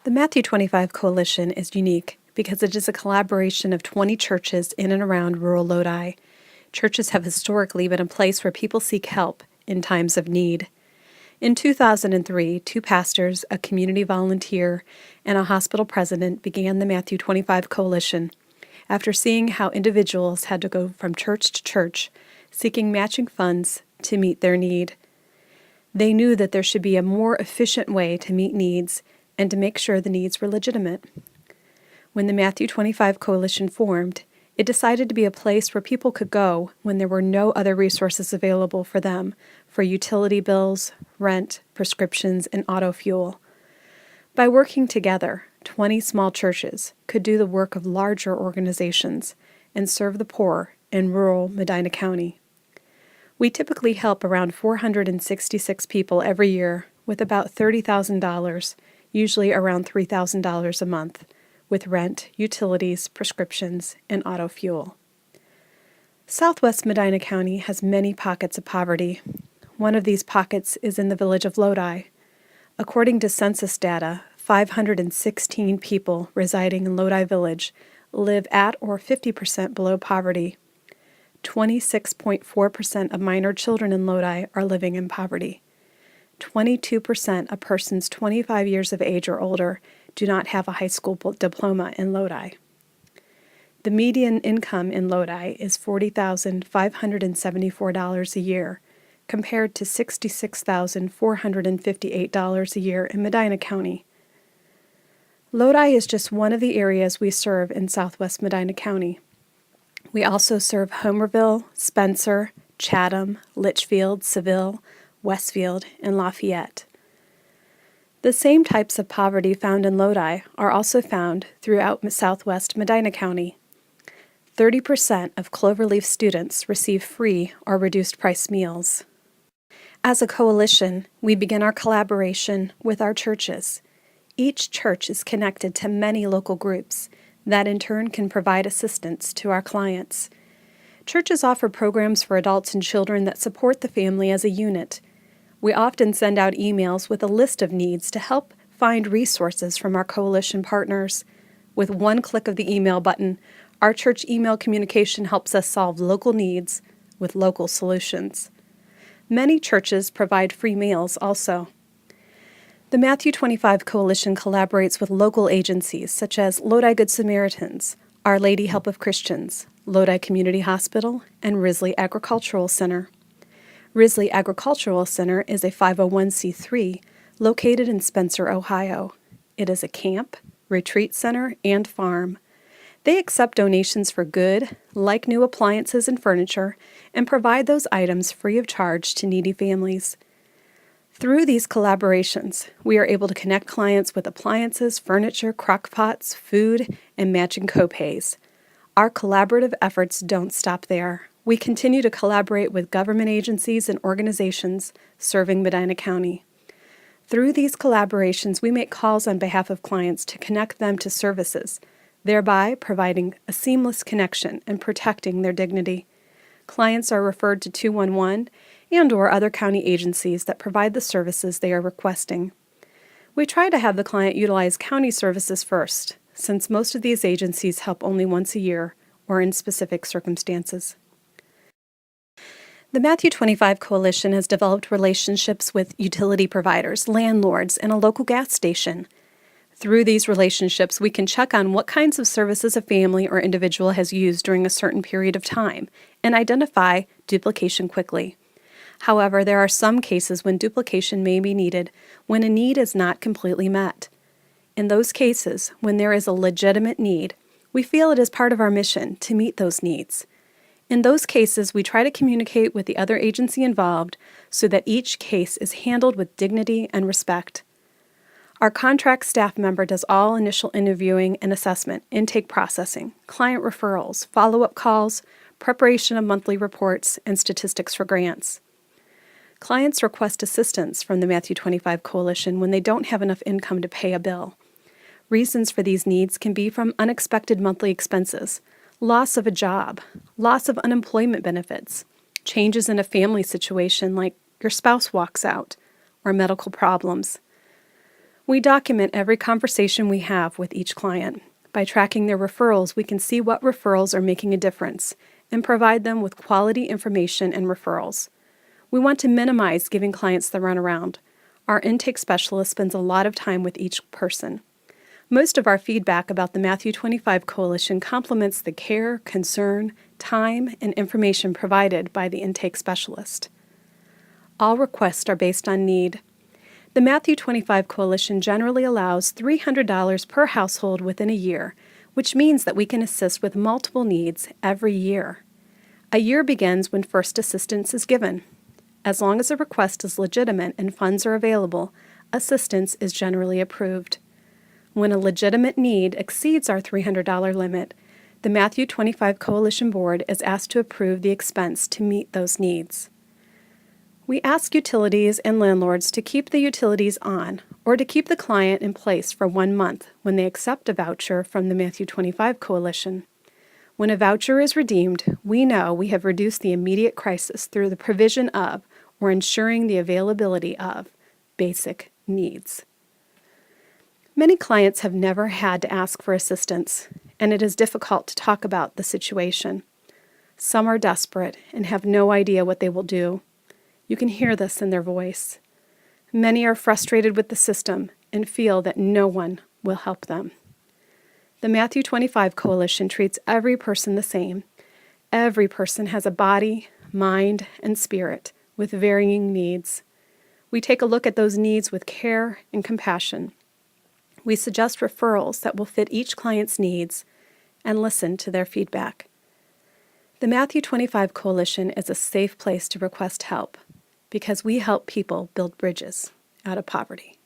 The Matthew 25 Coalition is unique because it is a collaboration of 20 churches in and around rural Lodi. Churches have historically been a place where people seek help in times of need. In 2003, two pastors, a community volunteer, and a hospital president began the Matthew 25 Coalition after seeing how individuals had to go from church to church, seeking matching funds to meet their need. They knew that there should be a more efficient way to meet needs and to make sure the needs were legitimate. When the Matthew 25 Coalition formed, it decided to be a place where people could go when there were no other resources available for them for utility bills, rent, prescriptions, and auto fuel. By working together, 20 small churches could do the work of larger organizations and serve the poor in rural Medina County. We typically help around 466 people every year with about $30,000, usually around $3,000 a month, with rent, utilities, prescriptions, and auto fuel. Southwest Medina County has many pockets of poverty. One of these pockets is in the village of Lodi. According to census data, 516 people residing in Lodi Village live at or 50% below poverty. 26.4% of minor children in Lodi are living in poverty. 22% of persons 25 years of age or older do not have a high school diploma in Lodi. The median income in Lodi is $40,574 a year, compared to $66,458 a year in Medina County. Lodi is just one of the areas we serve in southwest Medina County. We also serve Homerville, Spencer, Chatham, Litchfield, Seville, Westfield, and Lafayette. The same types of poverty found in Lodi are also found throughout southwest Medina County. 30% of Cloverleaf students receive free or reduced price meals. As a coalition, we begin our collaboration with our churches. Each church is connected to many local groups that in turn can provide assistance to our clients. Churches offer programs for adults and children that support the family as a unit. We often send out emails with a list of needs to help find resources from our coalition partners. With one click of the email button, our church email communication helps us solve local needs with local solutions. Many churches provide free meals also. The Matthew 25 Coalition collaborates with local agencies such as Lodi Good Samaritans, Our Lady Help of Christians, Lodi Community Hospital, and Risley Agricultural Center. Risley Agricultural Center is a 501c3 located in Spencer, Ohio. It is a camp, retreat center, and farm. They accept donations for good, like new appliances and furniture, and provide those items free of charge to needy families. Through these collaborations, we are able to connect clients with appliances, furniture, crock pots, food, and matching copays. Our collaborative efforts don't stop there. We continue to collaborate with government agencies and organizations serving Medina County. Through these collaborations, we make calls on behalf of clients to connect them to services, thereby providing a seamless connection and protecting their dignity. Clients are referred to 211 and/or other county agencies that provide the services they are requesting. We try to have the client utilize county services first, since most of these agencies help only once a year or in specific circumstances. The Matthew 25 Coalition has developed relationships with utility providers, landlords, and a local gas station. Through these relationships, we can check on what kinds of services a family or individual has used during a certain period of time and identify duplication quickly. However, there are some cases when duplication may be needed when a need is not completely met. In those cases, when there is a legitimate need, we feel it is part of our mission to meet those needs. In those cases, we try to communicate with the other agency involved so that each case is handled with dignity and respect. Our contract staff member does all initial interviewing and assessment, intake processing, client referrals, follow-up calls, preparation of monthly reports, and statistics for grants. Clients request assistance from the Matthew 25 Coalition when they don't have enough income to pay a bill. Reasons for these needs can be from unexpected monthly expenses, loss of a job, loss of unemployment benefits, changes in a family situation like your spouse walks out, or medical problems. We document every conversation we have with each client. By tracking their referrals, we can see what referrals are making a difference and provide them with quality information and referrals. We want to minimize giving clients the runaround. Our intake specialist spends a lot of time with each person. Most of our feedback about the Matthew 25 Coalition complements the care, concern, time, and information provided by the intake specialist. All requests are based on need. The Matthew 25 Coalition generally allows $300 per household within a year, which means that we can assist with multiple needs every year. A year begins when first assistance is given. As long as a request is legitimate and funds are available, assistance is generally approved. When a legitimate need exceeds our $300 limit, the Matthew 25 Coalition Board is asked to approve the expense to meet those needs. We ask utilities and landlords to keep the utilities on or to keep the client in place for 1 month when they accept a voucher from the Matthew 25 Coalition. When a voucher is redeemed, we know we have reduced the immediate crisis through the provision of or ensuring the availability of basic needs. Many clients have never had to ask for assistance, and it is difficult to talk about the situation. Some are desperate and have no idea what they will do. You can hear this in their voice. Many are frustrated with the system and feel that no one will help them. The Matthew 25 Coalition treats every person the same. Every person has a body, mind, and spirit with varying needs. We take a look at those needs with care and compassion. We suggest referrals that will fit each client's needs and listen to their feedback. The Matthew 25 Coalition is a safe place to request help because we help people build bridges out of poverty.